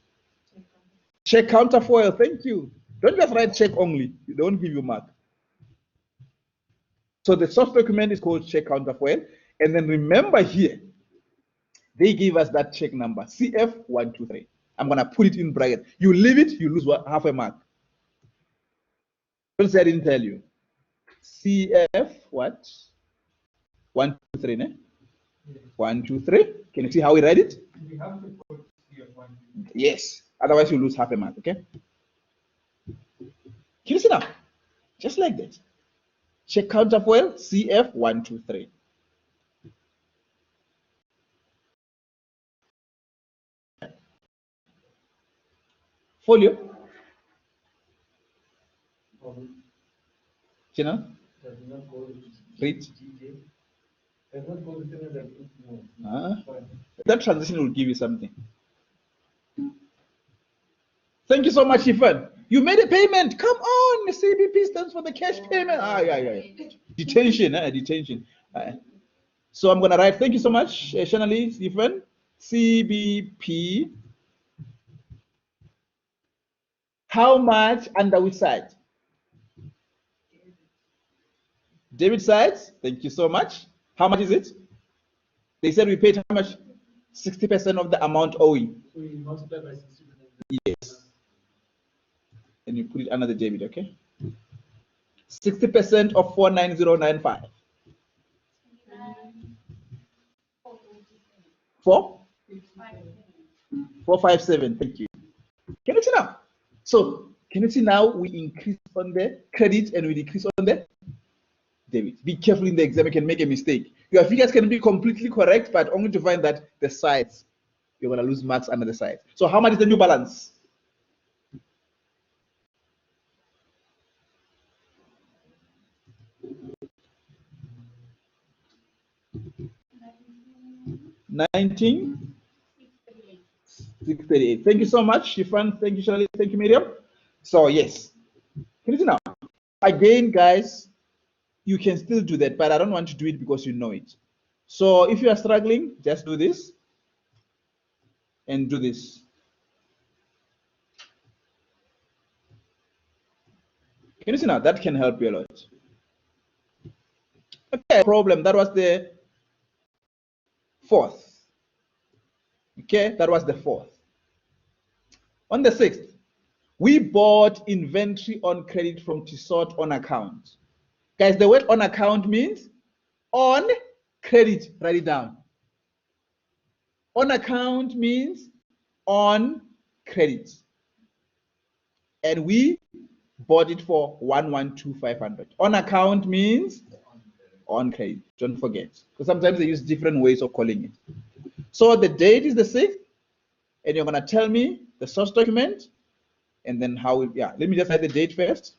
Check counterfoil. Thank you. Don't just write check only. You don't give you mark. So the source document is called check counterfoil. And then remember here, they give us that check number, CF123. I'm going to put it in bracket. You leave it, you lose half a mark. Don't say I didn't tell you. CF what? 123, ne? 1, 2, 3. Can you see how we write it? We have to put CF1. Yes. Otherwise, you lose half a mark. Okay. Can you see now? Just like that. Check counterfoil CF 1, 2, 3. Folio. Channel. Read. That transition will give you something. Thank you so much, Ifan. You made a payment. Come on. The CBP stands for the cash payment. Yeah. Detention. Detention. So I'm going to write, thank you so much, Shanali, Ifan. CBP. How much under which side? Debit side. Thank you so much. How much is it? They said we paid how much? 60% of the amount owing. We multiply by 60%. Yes. And you put it under the debit, okay? 60% of 49095. 457. Thank you. Can you see now? So can you see now we increase on the credit and we decrease on the debit. Be careful in the exam, you can make a mistake. Your figures can be completely correct, but only to find that the sides, you're going to lose marks under the sides. So how much is the new balance? $19,638. Thank you so much, Shifan. Thank you, Shirley. Thank you, Miriam. So yes, can you see now? Again, guys, you can still do that, but I don't want to do it because you know it. So if you are struggling, just do this and do this. Can you see now? That can help you a lot. Okay, problem. That was the 4th. Okay, that was the 4th. On the 6th, we bought inventory on credit from Tissot on account. Guys, the word on account means on credit. Write it down. On account means on credit. And we bought it for 112,500. On account means on credit. Don't forget. Because sometimes they use different ways of calling it. So the date is the 6th. And you're going to tell me the source document. And then how, let me just write the date first.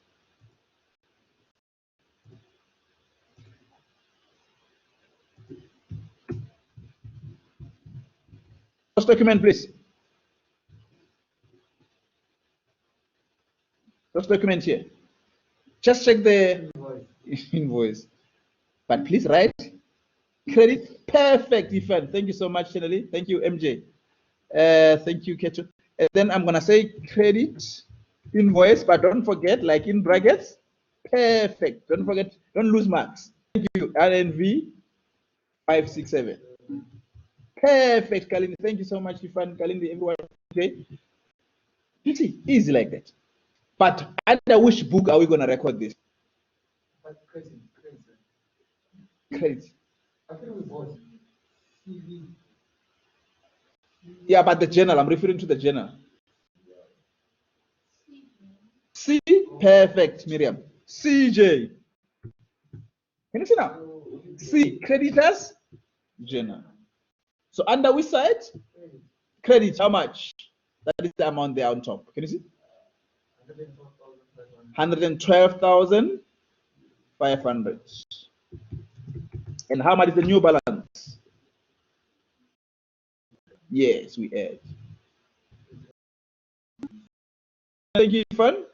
Source document, please. Source document here. Just check the invoice. But please write credit. Perfect, Ifan. Thank you so much, Shanali. Thank you, MJ. Thank you, Ketu. And then I'm going to say credit invoice, but don't forget, like in brackets. Perfect. Don't forget, don't lose marks. Thank you, RNV 567. Perfect, Kalindi. Thank you so much, Ifan, Kalindi, everyone. Okay. Easy like that. But under which book are we going to record this? Credit. Yeah, but the journal, I'm referring to the journal. C, perfect, Miriam. CJ. Can you see now? C, creditors, journal. So under which side? Credit, how much? That is the amount there on top. Can you see? 112,500. And how much is the new balance? Yes, we add. Thank you, Ifan.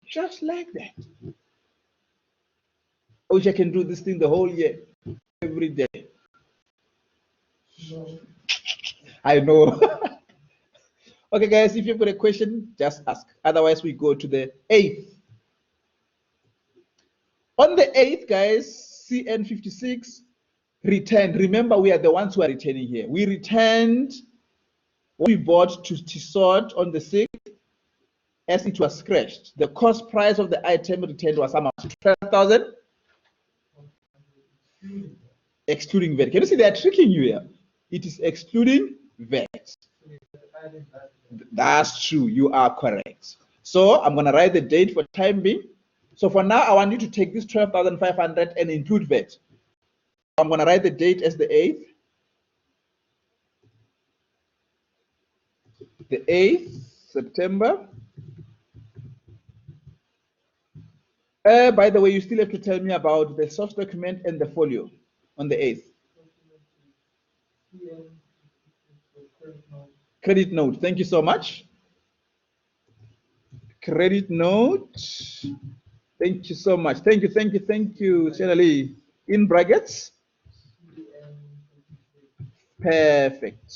Just like that. I wish I can do this thing the whole year, every day. I know. Okay, guys, if you've got a question, just ask. Otherwise, we go to the 8th. On the 8th, guys, CN56 returned. Remember, we are the ones who are returning here. We returned what we bought to Tissot on the 6th, as it was scratched, the cost price of the item returned was how much? 12,000? Excluding VAT. Can you see they are tricking you here? It is excluding VAT. That's true. You are correct. So I'm going to write the date for time being. So for now, I want you to take this 12,500 and include VAT. I'm going to write the date as the 8th. The 8th September. By the way, you still have to tell me about the source document and the folio on the 8th. Credit note. Thank you so much. Credit note. Thank you so much. Thank you, Shelly. In brackets. Perfect.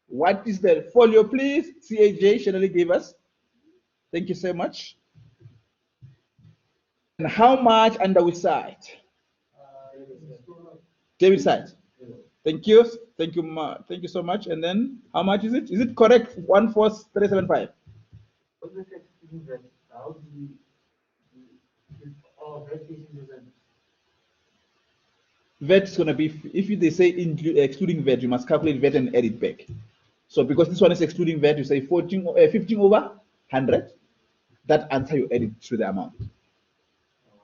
What is the folio, please? CAJ Shelly gave us. Thank you so much. And how much under which side? David side. Thank you. Thank you so much. And then how much is it? Is it correct? 14375. VAT is going to be, if they say excluding VAT, you must calculate VAT and add it back. So because this one is excluding VAT, you say 15 over 100. That answer you add it to the amount.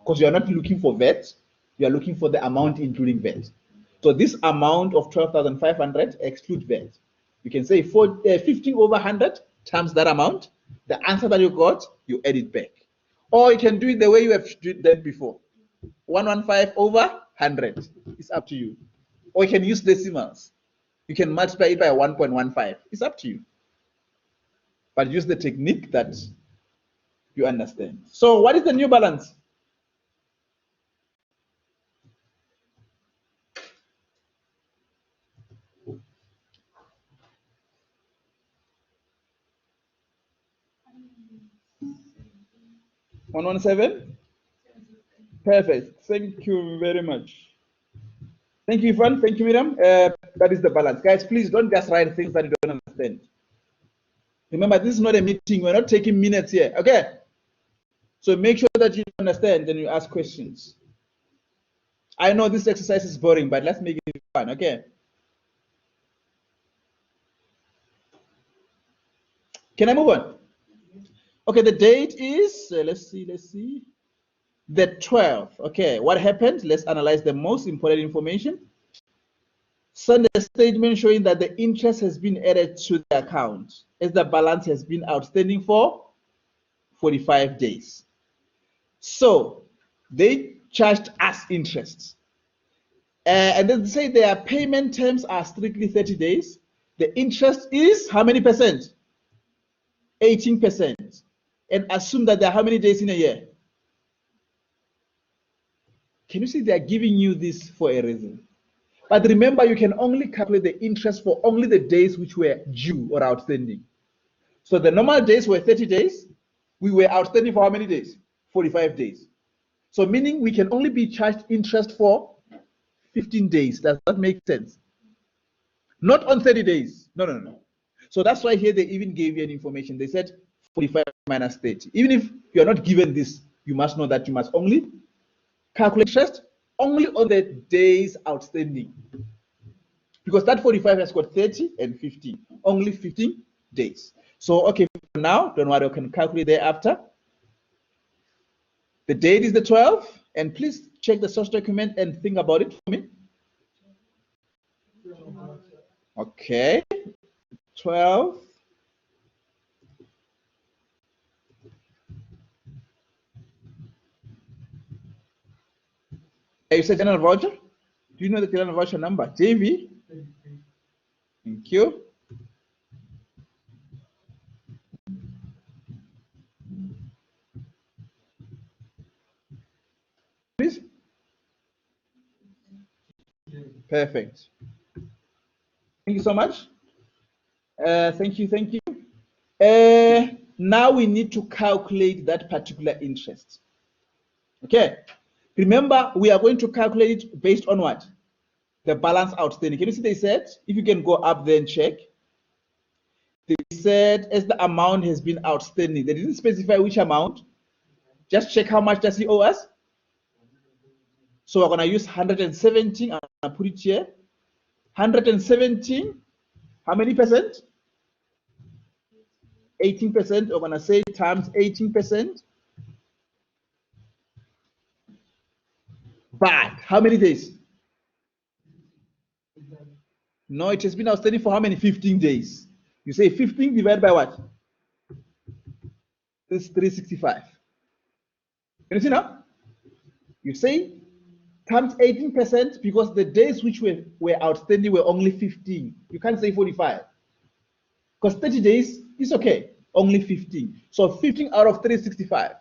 Because you are not looking for VAT, you are looking for the amount including VAT. So this amount of 12,500 exclude VAT. You can say 15 over 100 times that amount. The answer that you got, you add it back. Or you can do it the way you have done before. 115 over 100. It's up to you. Or you can use decimals. You can multiply it by 1.15. It's up to you. But use the technique that you understand. So what is the new balance? $117? Perfect. Thank you very much. Thank you, Ivan. Thank you, Miriam. That is the balance. Guys, please don't just write things that you don't understand. Remember, this is not a meeting. We're not taking minutes here. Okay? So make sure that you understand and you ask questions. I know this exercise is boring, but let's make it fun. Okay? Can I move on? Okay, the date is, let's see. The 12th. Okay, what happened? Let's analyze the most important information. Send a statement showing that the interest has been added to the account as the balance has been outstanding for 45 days. So they charged us interest. And then they say their payment terms are strictly 30 days. The interest is how many percent? 18%. And assume that there are how many days in a year? Can you see they are giving you this for a reason? But remember, you can only calculate the interest for only the days which were due or outstanding. So the normal days were 30 days. We were outstanding for how many days? 45 days. So meaning we can only be charged interest for 15 days. Does that make sense? Not on 30 days. No. So that's why here they even gave you an information. They said 45 minus 30. Even if you are not given this, you must know that you must only calculate interest only on the days outstanding. Because that 45 has got 30 and 15. Only 15 days. So, okay, for now, don't worry, I can calculate thereafter. The date is the 12th. And please check the source document and think about it for me. Okay. 12. You said general voucher? Do you know the general voucher number? JV? Thank you. Please. Perfect. Thank you so much. Thank you. Now we need to calculate that particular interest. Okay. Remember, we are going to calculate it based on what? The balance outstanding. Can you see they said? If you can go up there and check. They said as the amount has been outstanding. They didn't specify which amount. Just check how much does he owe us. So we're gonna use 117. I'm gonna put it here. 117. How many percent? 18%. We're gonna say times 18%. But how many days? No, it has been outstanding for how many? 15 days. You say 15 divided by what? This is 365. Can you see now? You say times 18% because the days which were outstanding were only 15. You can't say 45. Because 30 days is okay, only 15. So 15 out of 365.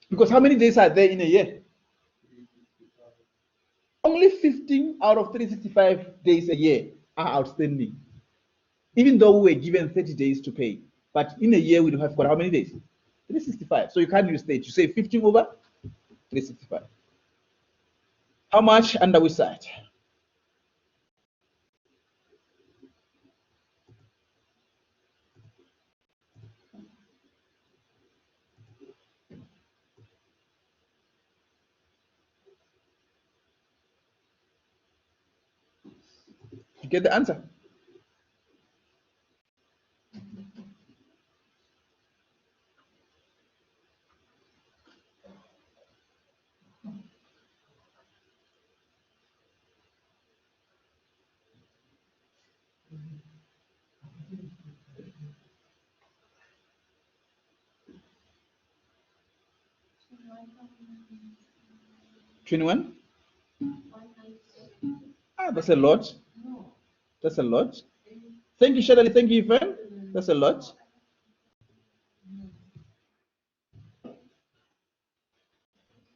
Because how many days are there in a year? Only 15 out of 365 days a year are outstanding. Even though we were given 30 days to pay. But in a year, we have got how many days? 365. So you can't use that. You say 15 over 365. How much under which side? You get the answer? $21? Ah, that's a lot. That's a lot. Thank you, Shadali. Thank you, Ivan. That's a lot.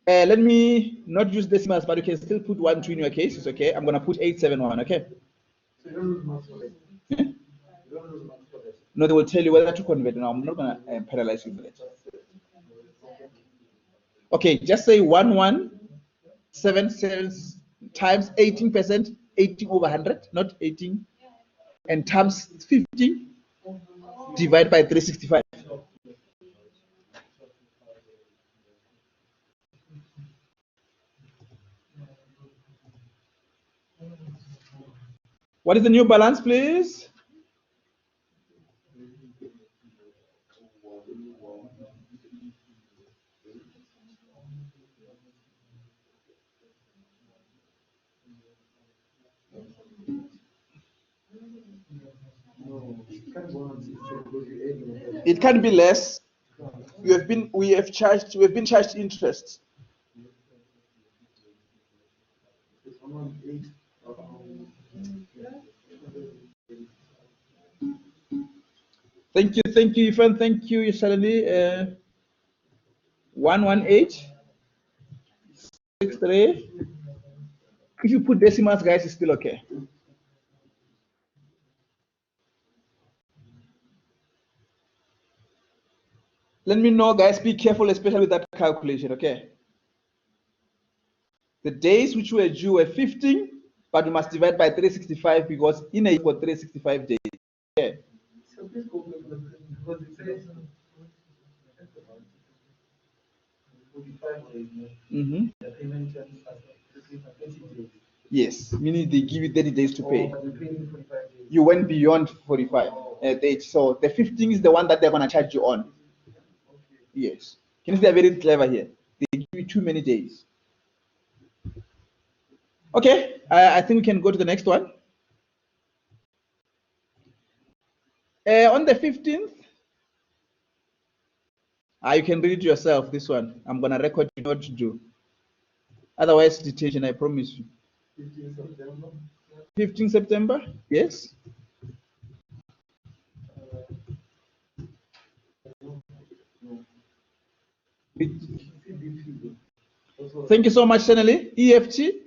Let me not use decimals, but you can still put 1, 2 in your case. It's okay. I'm going to put 871. Okay. So you don't lose months for that. Yeah? You don't lose months for that. No, they will tell you whether to convert. No, I'm not going to penalize you for that. Okay, just say 1177 times 18%, 18 over 100, not 18, and times 50 divided by 365. What is the new balance, please? It can be less. We have been charged interest. Thank you, Ivan. Thank you, Shalini. 11863. If you put decimals, guys, it's still okay. Let me know, guys. Be careful, especially with that calculation, okay? The days which were due were 15, but we must divide by 365 because in a year for 365 days. Okay. So please go back because it says 45 days. The payment terms are 30 days. Yes, meaning they give you 30 days to pay. But you paid in 45 days. You went beyond 45 days. So the 15 is the one that they're going to charge you on. Yes. Can you see they're very clever here? They give you too many days. Okay, I think we can go to the next one. On the 15th, you can read it yourself, this one. I'm going to record you what to do. Otherwise, detention, I promise you. 15 September. 15 September, yes. Thank you so much, Senali. EFT.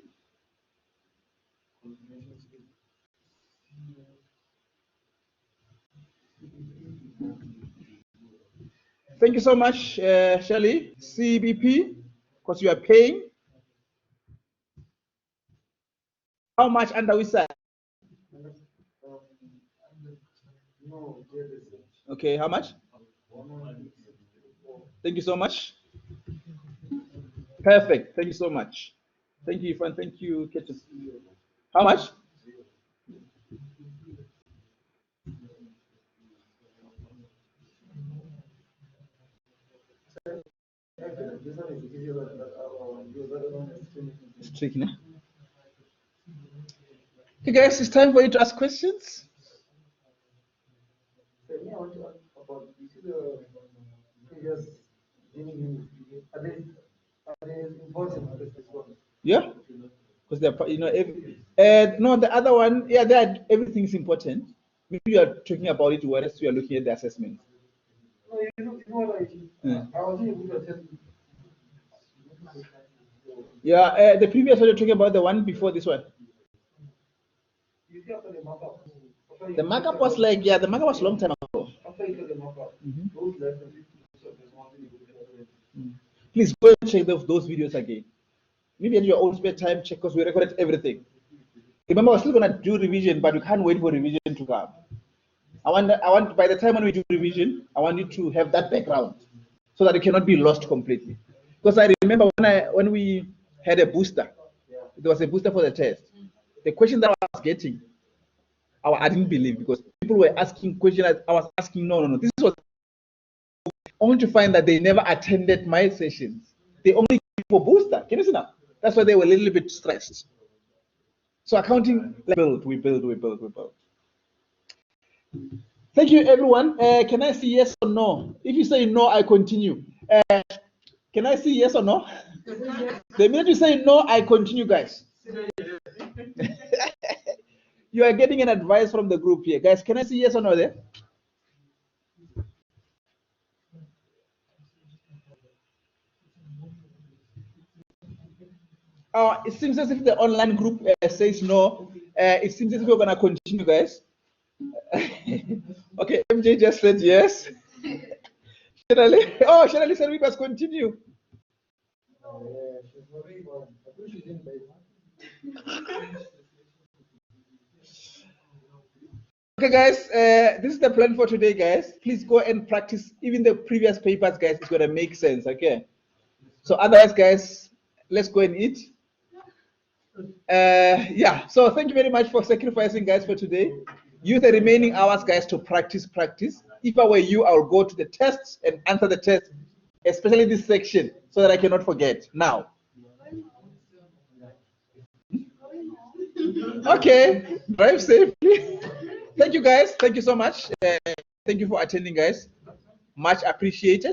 Thank you so much, Shelly. CBP, because you are paying. How much under which side? Okay, how much? Thank you so much. Perfect. Thank you so much. Thank you, Ifan. Thank you, Ketchum. How much? It's tricky, no? Okay, guys, it's time for you to ask questions. Yeah, because they're, you know, no, the other one, yeah, that everything's important. Maybe you are talking about it, whereas you are looking at the assessment. Yeah, the previous one you're talking about, the one before this one. The markup was like, yeah, the markup was a long time ago. Please go and check those videos again. Maybe at your own spare time, check because we recorded everything. Remember, we're still gonna do revision, but we can't wait for revision to come. I want by the time when we do revision, I want you to have that background so that it cannot be lost completely. Because I remember when we had a booster, there was a booster for the test. The question that I was getting, I didn't believe because people were asking questions. I was asking, no. This was only to find that they never attended my sessions. They only came for booster. Can you see now? That's why they were a little bit stressed. So accounting, we build. Thank you, everyone. Can I see yes or no? If you say no, I continue. Can I see yes or no? The minute you say no, I continue, guys. You are getting an advice from the group here. Guys, can I see yes or no there? It seems as if the online group says no. It seems as if we're going to continue, guys. Okay, MJ just said yes. Shirley said we must continue. Okay, guys, this is the plan for today, guys. Please go and practice even the previous papers, guys. It's going to make sense, okay? So otherwise, guys, let's go and eat. Yeah, so thank you very much for sacrificing, guys, for today. Use the remaining hours, guys, to practice. If I were you, I would go to the tests and answer the test, especially this section, so that I cannot forget. Now. Okay, drive safely. Thank you, guys. Thank you so much. Thank you for attending, guys. Much appreciated.